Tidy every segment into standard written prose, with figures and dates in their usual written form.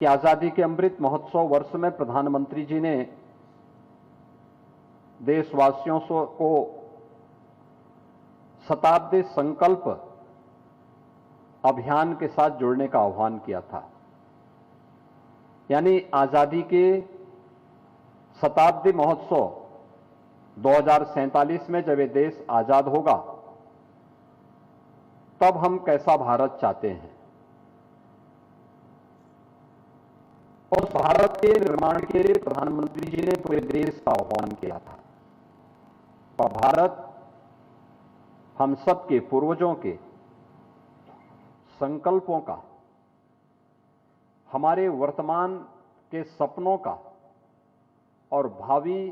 कि आजादी के अमृत महोत्सव वर्ष में प्रधानमंत्री जी ने देशवासियों को शताब्दी संकल्प अभियान के साथ जुड़ने का आह्वान किया था। यानी आजादी के शताब्दी महोत्सव 2047 में जब ये देश आजाद होगा तब हम कैसा भारत चाहते हैं, उस भारत के निर्माण के लिए प्रधानमंत्री जी ने पूरे देश का आह्वान किया था। और भारत हम सबके पूर्वजों के संकल्पों का, हमारे वर्तमान के सपनों का और भावी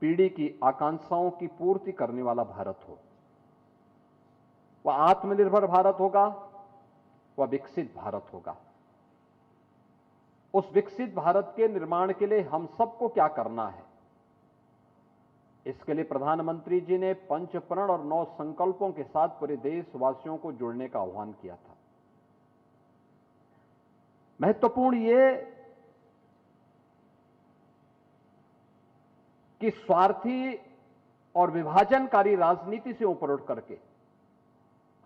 पीढ़ी की आकांक्षाओं की पूर्ति करने वाला भारत हो। वह आत्मनिर्भर भारत होगा, वह विकसित भारत होगा। उस विकसित भारत के निर्माण के लिए हम सबको क्या करना है, इसके लिए प्रधानमंत्री जी ने पंचप्रण और 9 संकल्पों के साथ पूरे देशवासियों को जुड़ने का आह्वान किया था। महत्वपूर्ण ये कि स्वार्थी और विभाजनकारी राजनीति से ऊपर उठ करके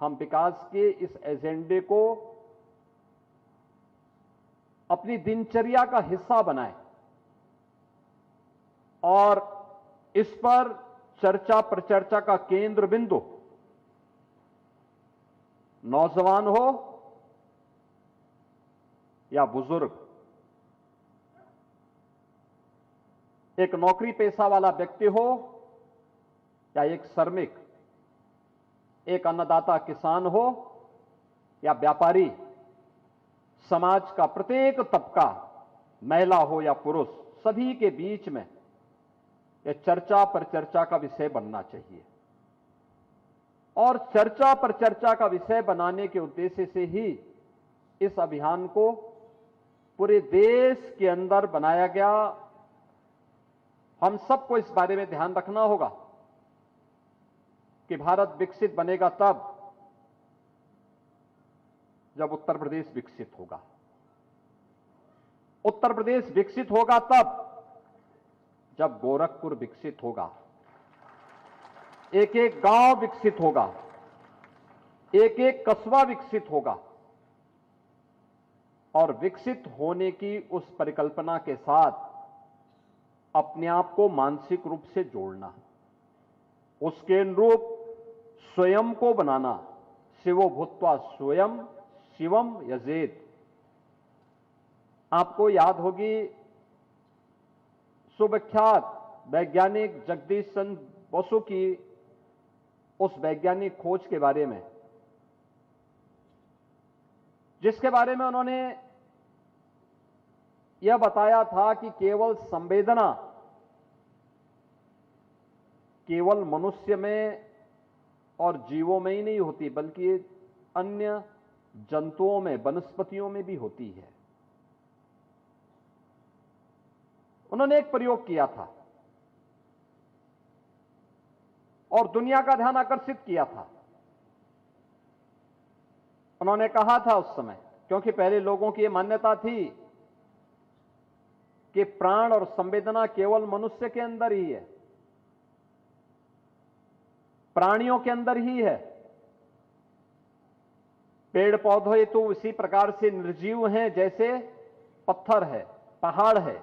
हम विकास के इस एजेंडे को अपनी दिनचर्या का हिस्सा बनाएं और इस पर चर्चा प्रचर्चा का केंद्र बिंदु नौजवान हो या बुजुर्ग, एक नौकरी पेशा वाला व्यक्ति हो या एक श्रमिक, एक अन्नदाता किसान हो या व्यापारी, समाज का प्रत्येक तबका, महिला हो या पुरुष, सभी के बीच में यह चर्चा पर चर्चा का विषय बनना चाहिए। और चर्चा पर चर्चा का विषय बनाने के उद्देश्य से ही इस अभियान को पूरे देश के अंदर बनाया गया। हम सबको इस बारे में ध्यान रखना होगा कि भारत विकसित बनेगा तब जब उत्तर प्रदेश विकसित होगा। उत्तर प्रदेश विकसित होगा तब जब गोरखपुर विकसित होगा, एक एक गांव विकसित होगा, एक एक कस्बा विकसित होगा। और विकसित होने की उस परिकल्पना के साथ अपने आप को मानसिक रूप से जोड़ना, उसके अनुरूप स्वयं को बनाना। शिवो भूत्वा स्वयं शिवम यजेत। आपको याद होगी सुविख्यात वैज्ञानिक जगदीश चंद्र बसु की उस वैज्ञानिक खोज के बारे में, जिसके बारे में उन्होंने यह बताया था कि केवल संवेदना केवल मनुष्य में और जीवों में ही नहीं होती, बल्कि अन्य जंतुओं में, वनस्पतियों में भी होती है। उन्होंने एक प्रयोग किया था और दुनिया का ध्यान आकर्षित किया था। उन्होंने कहा था उस समय, क्योंकि पहले लोगों की यह मान्यता थी कि प्राण और संवेदना केवल मनुष्य के अंदर ही है, प्राणियों के अंदर ही है। पेड़ पौधे तो इसी प्रकार से निर्जीव हैं जैसे पत्थर है, पहाड़ है।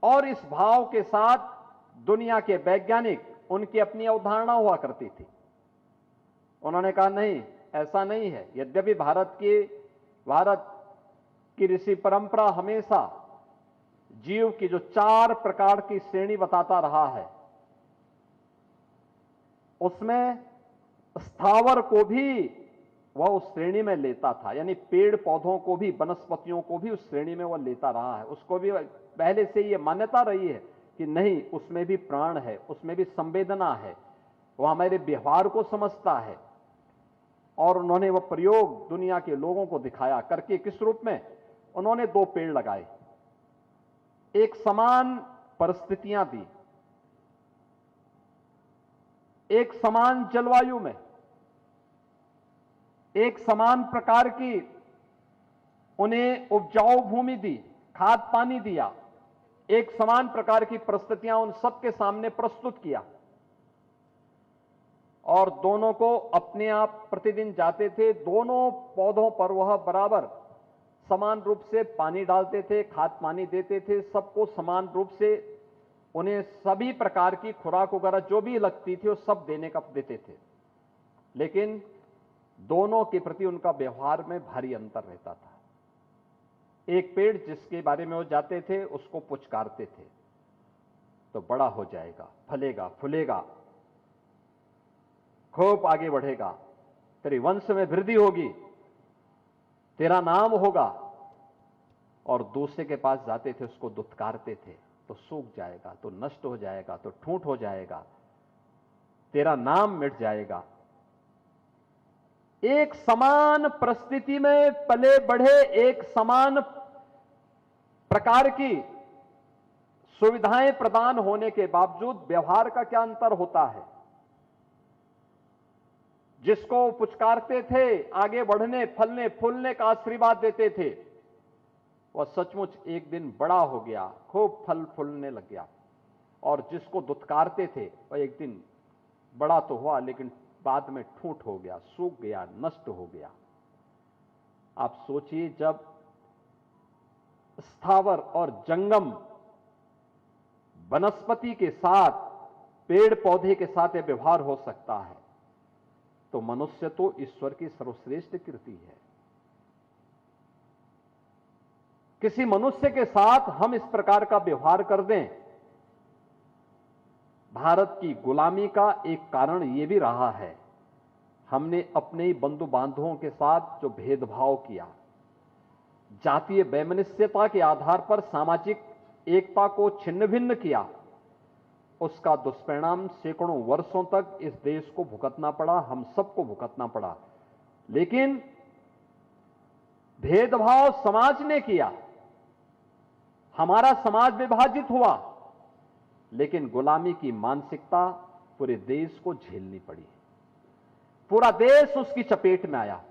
और इस भाव के साथ दुनिया के वैज्ञानिक, उनकी अपनी अवधारणा हुआ करती थी। उन्होंने कहा नहीं, ऐसा नहीं है। यद्यपि भारत की ऋषि परंपरा हमेशा जीव की जो 4 प्रकार की श्रेणी बताता रहा है, उसमें स्थावर को भी वह उस श्रेणी में लेता था। यानी पेड़ पौधों को भी, वनस्पतियों को भी उस श्रेणी में वह लेता रहा है। उसको भी पहले से यह मान्यता रही है कि नहीं, उसमें भी प्राण है, उसमें भी संवेदना है, वह हमारे व्यवहार को समझता है। और उन्होंने वह प्रयोग दुनिया के लोगों को दिखाया करके। किस रूप में? उन्होंने 2 पेड़ लगाए, एक समान परिस्थितियां दी, एक समान जलवायु में, एक समान प्रकार की उन्हें उपजाऊ भूमि दी, खाद पानी दिया, एक समान प्रकार की परिस्थितियां उन सबके सामने प्रस्तुत किया और दोनों को अपने आप प्रतिदिन जाते थे, दोनों पौधों पर वह बराबर समान रूप से पानी डालते थे, खाद पानी देते थे, सबको समान रूप से उन्हें सभी प्रकार की खुराक वगैरह जो भी लगती थी वो सब देते थे। लेकिन दोनों के प्रति उनका व्यवहार में भारी अंतर रहता था। एक पेड़ जिसके बारे में वो जाते थे उसको पुचकारते थे तो बड़ा हो जाएगा, फलेगा, फूलेगा, खूब आगे बढ़ेगा, तेरे वंश में वृद्धि होगी, तेरा नाम होगा। और दूसरे के पास जाते थे, उसको दुत्कारते थे तो सूख जाएगा, तो नष्ट हो जाएगा, तो ठूंठ हो जाएगा, तेरा नाम मिट जाएगा। एक समान परिस्थिति में पले बढ़े, एक समान प्रकार की सुविधाएं प्रदान होने के बावजूद व्यवहार का क्या अंतर होता है। जिसको पुचकारते थे, आगे बढ़ने, फलने फूलने का आशीर्वाद देते थे, वह सचमुच एक दिन बड़ा हो गया, खूब फल फूलने लग गया। और जिसको दुत्कारते थे वह एक दिन बड़ा तो हुआ लेकिन बाद में ठूंठ हो गया, सूख गया, नष्ट हो गया। आप सोचिए, जब स्थावर और जंगम वनस्पति के साथ, पेड़ पौधे के साथ यह व्यवहार हो सकता है तो मनुष्य तो ईश्वर की सर्वश्रेष्ठ कृति है। किसी मनुष्य के साथ हम इस प्रकार का व्यवहार कर दें, भारत की गुलामी का एक कारण यह भी रहा है, हमने अपने ही बंधु बांधवों के साथ जो भेदभाव किया, जातीय वैमनस्यता के आधार पर सामाजिक एकता को छिन्न भिन्न किया, उसका दुष्परिणाम सैकड़ों वर्षों तक इस देश को भुगतना पड़ा, हम सबको भुगतना पड़ा। लेकिन भेदभाव समाज ने किया, हमारा समाज विभाजित हुआ, लेकिन गुलामी की मानसिकता पूरे देश को झेलनी पड़ी। पूरा देश उसकी चपेट में आया।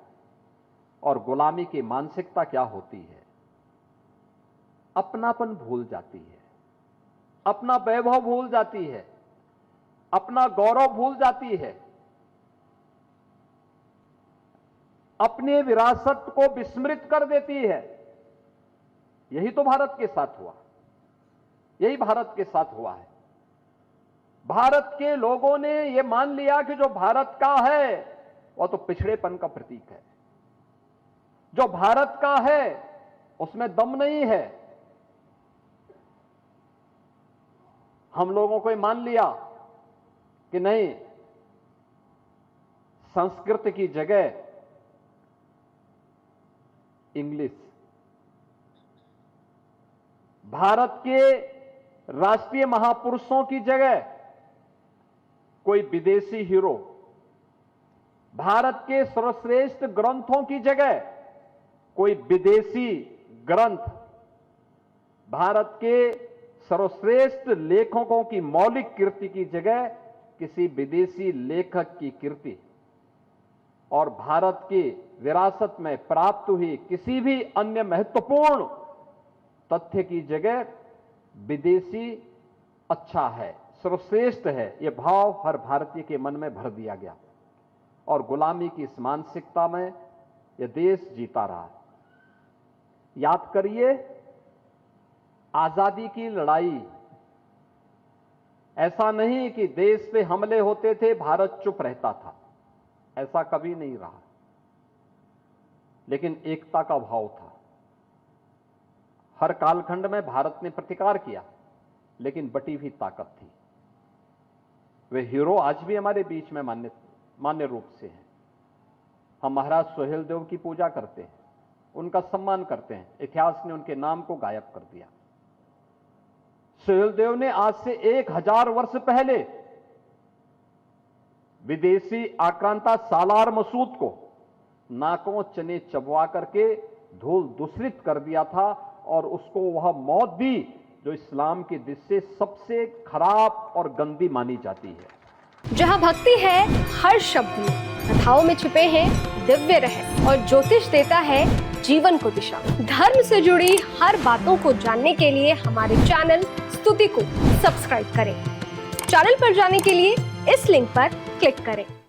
और गुलामी की मानसिकता क्या होती है? अपनापन भूल जाती है, अपना वैभव भूल जाती है, अपना गौरव भूल जाती है, अपनी विरासत को विस्मृत कर देती है। यही तो भारत के साथ हुआ, यही भारत के साथ हुआ है। भारत के लोगों ने यह मान लिया कि जो भारत का है वह तो पिछड़ेपन का प्रतीक है, जो भारत का है उसमें दम नहीं है। हम लोगों को मान लिया कि नहीं, संस्कृत की जगह इंग्लिश, भारत के राष्ट्रीय महापुरुषों की जगह कोई विदेशी हीरो, भारत के सर्वश्रेष्ठ ग्रंथों की जगह कोई विदेशी ग्रंथ, भारत के सर्वश्रेष्ठ लेखकों की मौलिक कृति की जगह किसी विदेशी लेखक की कृति, और भारत की विरासत में प्राप्त हुई किसी भी अन्य महत्वपूर्ण तथ्य की जगह विदेशी अच्छा है, सर्वश्रेष्ठ है, यह भाव हर भारतीय के मन में भर दिया गया। और गुलामी की इस मानसिकता में यह देश जीता रहा। याद करिए, आजादी की लड़ाई, ऐसा नहीं कि देश पे हमले होते थे भारत चुप रहता था, ऐसा कभी नहीं रहा। लेकिन एकता का भाव था। हर कालखंड में भारत ने प्रतिकार किया, लेकिन बटी हुई ताकत थी। वे हीरो आज भी हमारे बीच में मान्य रूप से हैं। हम महाराज सुहेलदेव की पूजा करते हैं, उनका सम्मान करते हैं। इतिहास ने उनके नाम को गायब कर दिया। सुहेलदेव ने आज से 1000 वर्ष पहले विदेशी आक्रांता सालार मसूद को नाकों चने चबवा करके धूल दूषित कर दिया था और उसको वह मौत दी जो इस्लाम की दृष्टि से सबसे खराब और गंदी मानी जाती है। जहां भक्ति है हर शब्द में, कथाओं में छुपे हैं दिव्य रहस्य और ज्योतिष देता है जीवन को दिशा। धर्म से जुड़ी हर बातों को जानने के लिए हमारे चैनल स्तुति को सब्सक्राइब करें। चैनल पर जाने के लिए इस लिंक पर क्लिक करें।